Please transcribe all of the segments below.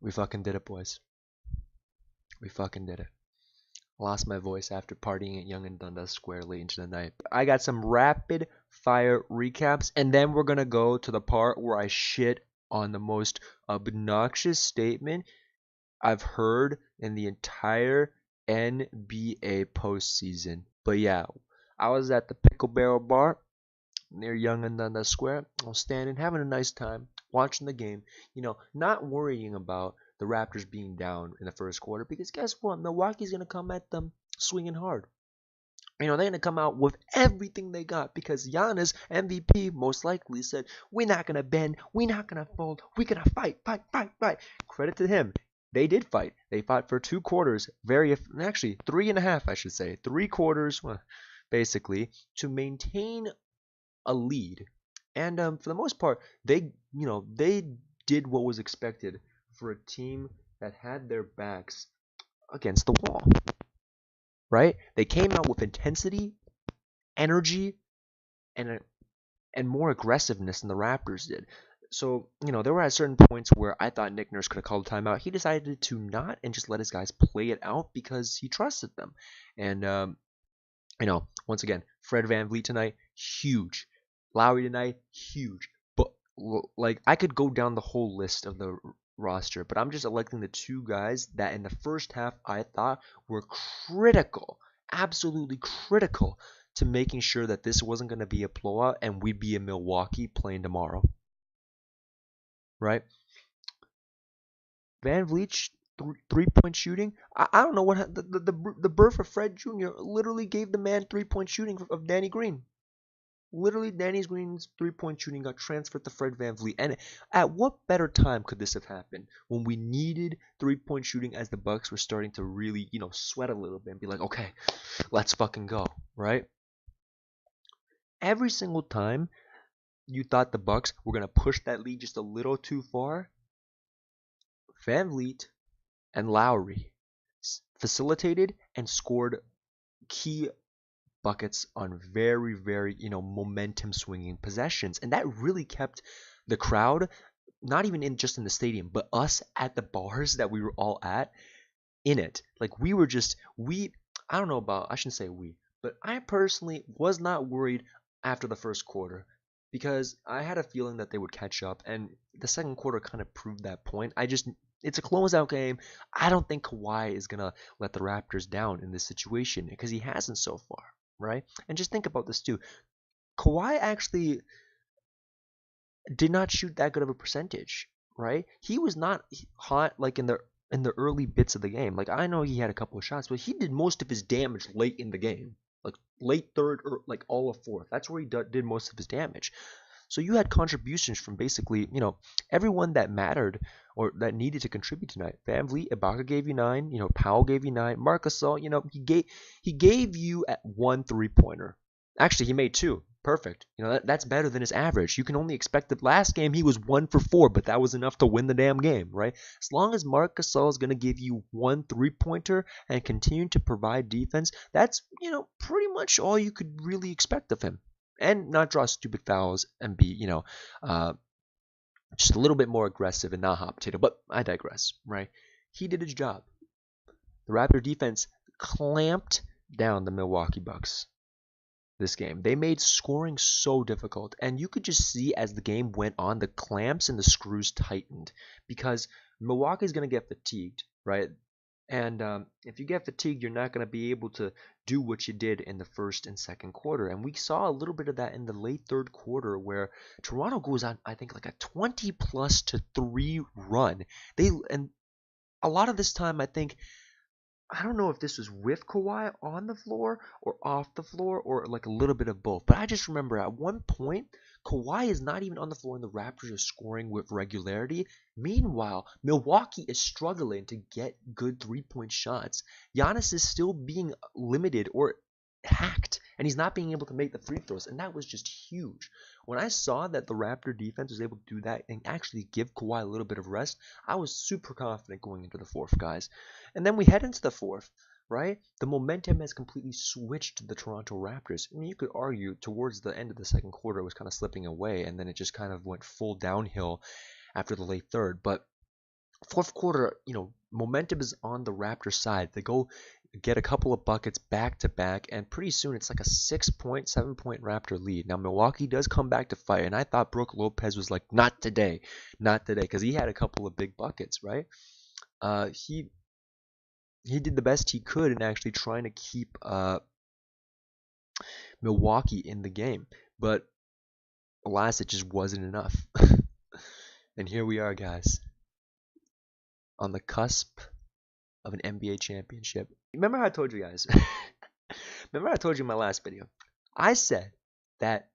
We fucking did it, boys. We fucking did it. Lost my voice after partying at Young and Dundas Square late into the night. I got some rapid fire recaps, and then we're gonna go to the part where I shit on the most obnoxious statement I've heard in the entire NBA postseason. But yeah, I was at the Pickle Barrel Bar near Young and Dundas Square. I was standing, having a nice time, watching the game. Not worrying about the Raptors being down in the first quarter because guess what? Milwaukee's gonna come at them swinging hard. They're gonna come out with everything they got because Giannis, MVP, most likely said, "We're not gonna bend, we're not gonna fold, we're gonna fight, fight, fight, fight." Credit to him. They did fight. They fought for 2 quarters, actually 3.5, I should say, 3 quarters, well, basically, to maintain a lead. And for the most part, they did what was expected for a team that had their backs against the wall, right? They came out with intensity, energy, and and more aggressiveness than the Raptors did. So, there were at certain points where I thought Nick Nurse could have called a timeout. He decided to not and just let his guys play it out because he trusted them. And once again, Fred VanVleet tonight, huge. Lowry tonight, huge. But like I could go down the whole list of the roster, but I'm just electing the 2 guys that in the first half I thought were critical, absolutely critical to making sure that this wasn't going to be a blowout and we'd be in Milwaukee playing tomorrow, right? Van Vliet 3-point shooting. I don't know what the birth of Fred Jr. literally gave the man 3-point shooting of Danny Green. Literally, Danny Green's 3-point shooting got transferred to Fred VanVleet. And at what better time could this have happened when we needed 3-point shooting as the Bucks were starting to really, sweat a little bit and be like, okay, let's fucking go, right? Every single time you thought the Bucks were gonna push that lead just a little too far, VanVleet and Lowry facilitated and scored key buckets on very, very, momentum swinging possessions. And that really kept the crowd, not even in just in the stadium, but us at the bars that we were all at, in it. Like I don't know about, I shouldn't say we, but I personally was not worried after the first quarter because I had a feeling that they would catch up, and the second quarter kind of proved that point. It's a closeout game. I don't think Kawhi is gonna let the Raptors down in this situation because he hasn't so far, right? And just think about this too. Kawhi actually did not shoot that good of a percentage, right? He was not hot like in the early bits of the game. Like I know he had a couple of shots, but he did most of his damage late in the game, like late third or like all of fourth. That's where he did most of his damage. So you had contributions from basically, everyone that mattered or that needed to contribute tonight. Van Vliet, Ibaka gave you 9. Powell gave you 9. Marc Gasol, he gave you at 1 3-pointer. Actually, he made 2. Perfect. That's better than his average. You can only expect that last game he was 1 for 4, but that was enough to win the damn game, right? As long as Marc Gasol is going to give you 1 3-pointer and continue to provide defense, that's, pretty much all you could really expect of him and not draw stupid fouls and be, uh, just a little bit more aggressive and not hot potato. But I digress, right? He did his job. The Raptor defense clamped down the Milwaukee Bucks this game. They made scoring so difficult, and you could just see as the game went on, the clamps and the screws tightened because Milwaukee's going to get fatigued, right? And if you get fatigued, you're not going to be able to do what you did in the first and second quarter. And we saw a little bit of that in the late third quarter where Toronto goes on, I think, like a 20 plus to 3 run. And a lot of this time, I think, I don't know if this was with Kawhi on the floor or off the floor or like a little bit of both. But I just remember at one point, Kawhi is not even on the floor and the Raptors are scoring with regularity. Meanwhile, Milwaukee is struggling to get good 3-point shots. Giannis is still being limited or hacked, and he's not being able to make the free throws, and that was just huge. When I saw that the Raptor defense was able to do that and actually give Kawhi a little bit of rest, I was super confident going into the fourth, guys. And then we head into the fourth, right? The momentum has completely switched to the Toronto Raptors. I mean, you could argue towards the end of the second quarter it was kind of slipping away, and then it just kind of went full downhill after the late third. But Fourth quarter, momentum is on the Raptors side. They go get a couple of buckets back to back, and pretty soon it's like a 6-point, 7-point Raptor lead. Now Milwaukee does come back to fight, and I thought Brook Lopez was like, not today, not today, because he had a couple of big buckets, right? He did the best he could in actually trying to keep Milwaukee in the game, but alas, it just wasn't enough. And here we are, guys, on the cusp of an NBA championship. Remember how I told you guys? Remember how I told you in my last video? I said that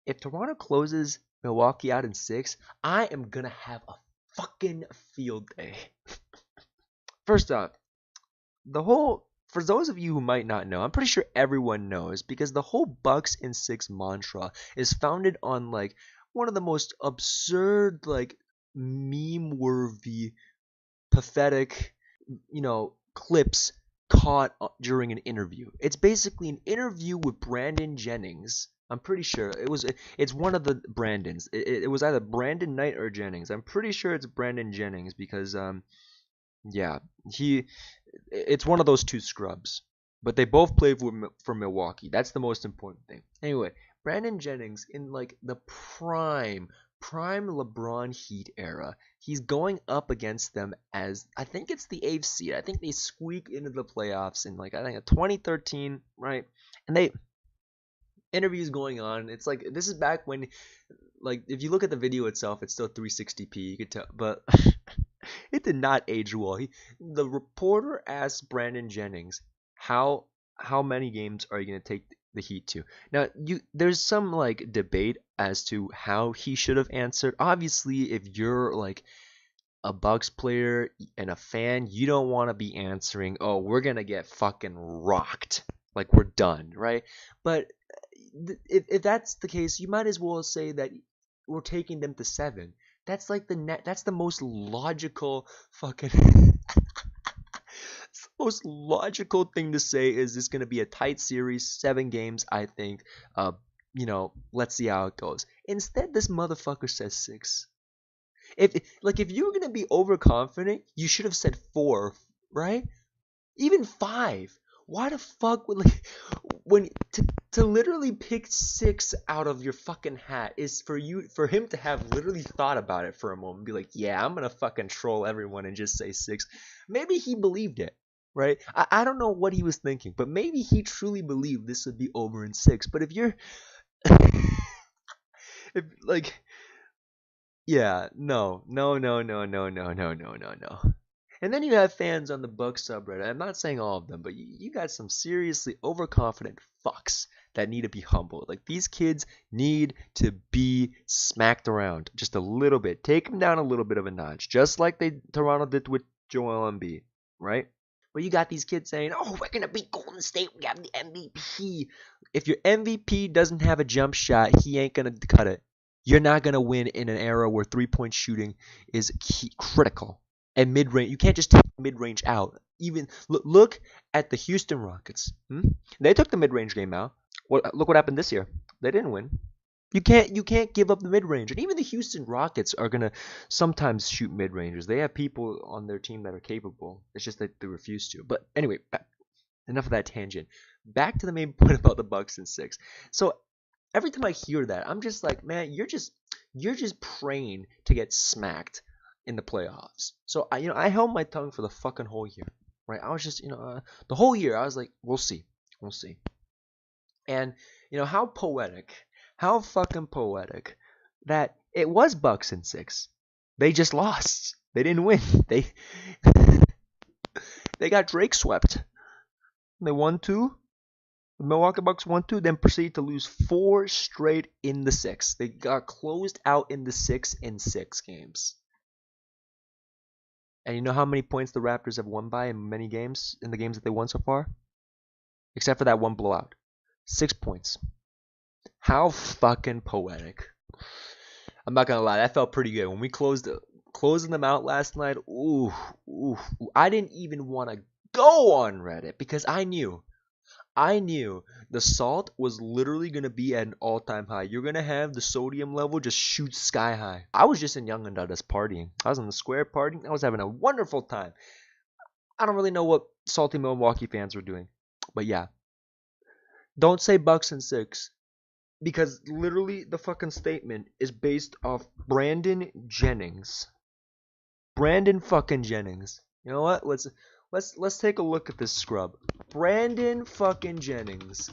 if Toronto closes Milwaukee out in 6, I am gonna have a fucking field day. First off, for those of you who might not know, I'm pretty sure everyone knows, because the whole Bucks in 6 mantra is founded on like one of the most absurd, like meme-worthy, pathetic, clips caught during an interview. It's basically an interview with Brandon Jennings. I'm pretty sure it's one of the Brandons. It was either Brandon Knight or Jennings. I'm pretty sure it's Brandon Jennings because yeah, it's one of those two scrubs. But they both played for Milwaukee. That's the most important thing. Anyway, Brandon Jennings in like the prime LeBron Heat era. He's going up against them as, I think it's the 8th seed. I think they squeak into the playoffs in like, I think 2013, right? And they interviews going on. It's like, this is back when, like, if you look at the video itself, it's still 360p. You could tell, but it did not age well. The reporter asked Brandon Jennings, how many games are you going to take the Heat to? Now, there's some like debate as to how he should have answered. Obviously, if you're like a Bucks player and a fan, you don't want to be answering, "Oh, we're going to get fucking rocked. Like we're done," right? But if that's the case, you might as well say that we're taking them to 7. That's like that's the most logical fucking it's the most logical thing to say is it's going to be a tight series, 7 games, I think. Let's see how it goes. Instead, this motherfucker says 6. If you were going to be overconfident, you should have said 4, right? Even 5. Why the fuck would to literally pick 6 out of your fucking hat is for him to have literally thought about it for a moment and be like, yeah, I'm gonna fucking troll everyone and just say 6. Maybe he believed it, right? I don't know what he was thinking, but maybe he truly believed this would be over in 6. But if you're if like yeah, no. And then you have fans on the Bucks subreddit. I'm not saying all of them, but you got some seriously overconfident fucks that need to be humbled. Like, these kids need to be smacked around just a little bit. Take them down a little bit of a notch, just like Toronto did with Joel Embiid, right? But you got these kids saying, "Oh, we're gonna beat Golden State. We have the MVP." If your MVP doesn't have a jump shot, he ain't gonna cut it. You're not gonna win in an era where 3-point shooting is critical. And mid-range, you can't just take mid-range out. Even look at the Houston Rockets. They took the mid-range game out. Look what happened this year. They didn't win. You can't give up the mid-range. And even the Houston Rockets are gonna sometimes shoot mid-rangers. They have people on their team that are capable. It's just that they refuse to. But anyway, enough of that tangent. Back to the main point about the Bucks in 6. So every time I hear that, I'm just like, man, you're just praying to get smacked in the playoffs. So I held my tongue for the fucking whole year, right? I was just the whole year I was like, we'll see. And how fucking poetic that it was Bucks in 6. They just lost. They didn't win. They got Drake swept. They won 2. The Milwaukee Bucks won 2, then proceeded to lose 4 straight in the 6. They got closed out in the 6 in 6 games. And you know how many points the Raptors have won by in the games that they won so far? Except for that one blowout. 6 points. How fucking poetic. I'm not gonna lie, that felt pretty good. When we closing them out last night, ooh. I didn't even want to go on Reddit because I knew I knew the salt was literally gonna be at an all-time high. You're gonna have the sodium level just shoot sky high. I was just in Young and Dundas partying. I was in the square partying. I was having a wonderful time. I don't really know what salty Milwaukee fans were doing, but yeah. Don't say Bucks and 6 because literally the fucking statement is based off Brandon Jennings. Brandon fucking Jennings. You know what? Let's take a look at this scrub. Brandon fucking Jennings.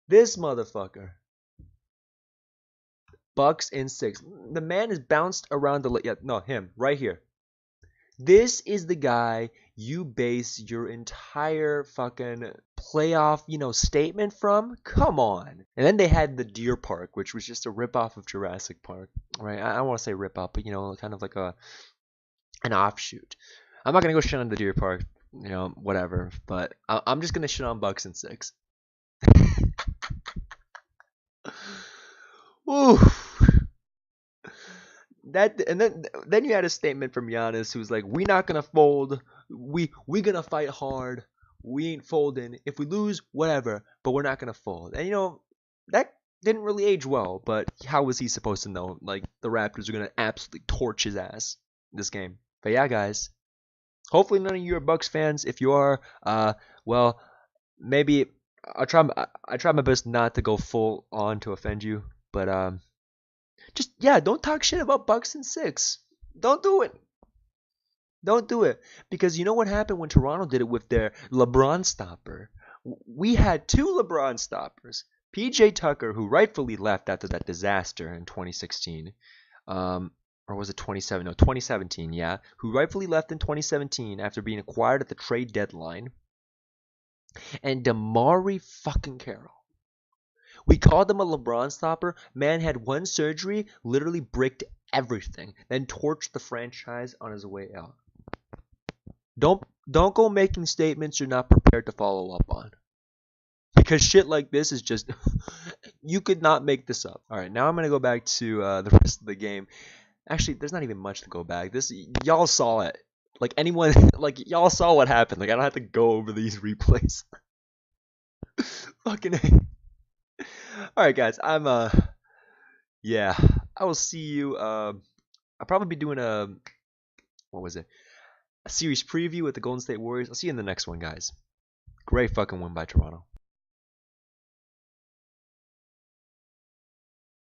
This motherfucker. Bucks in 6. The man is bounced around the yeah, no, him right here. This is the guy you base your entire fucking playoff, statement from? Come on. And then they had the Deer Park, which was just a ripoff of Jurassic Park, right? I don't want to say rip off, but kind of like an offshoot. I'm not gonna go shit on the Deer Park, whatever. But I'm just gonna shit on Bucks and 6. Ooh. That and then you had a statement from Giannis who's like, "We not gonna fold. We gonna fight hard. We ain't folding. If we lose, whatever, but we're not gonna fold." And that didn't really age well. But how was he supposed to know? Like the Raptors are gonna absolutely torch his ass this game. But yeah, guys. Hopefully none of you are Bucks fans. If you are, well, maybe I try my best not to go full on to offend you. But just yeah, don't talk shit about Bucks and 6. Don't do it. Don't do it because you know what happened when Toronto did it with their LeBron stopper. We had two LeBron stoppers. PJ Tucker, who rightfully left after that disaster in 2016, or was it 27? No, 2017. Yeah, who rightfully left in 2017 after being acquired at the trade deadline, and Damari fucking Carroll. We called him a LeBron stopper. Man had one surgery, literally bricked everything, then torched the franchise on his way out. Don't go making statements you're not prepared to follow up on. Because shit like this is just you could not make this up. All right, now I'm gonna go back to the rest of the game. Actually, there's not even much to go back. This y'all saw it. Like anyone, like y'all saw what happened. Like I don't have to go over these replays. Fucking. All right, guys. Yeah. I will see you. I'll probably be doing what was it? A series preview with the Golden State Warriors. I'll see you in the next one, guys. Great fucking win by Toronto.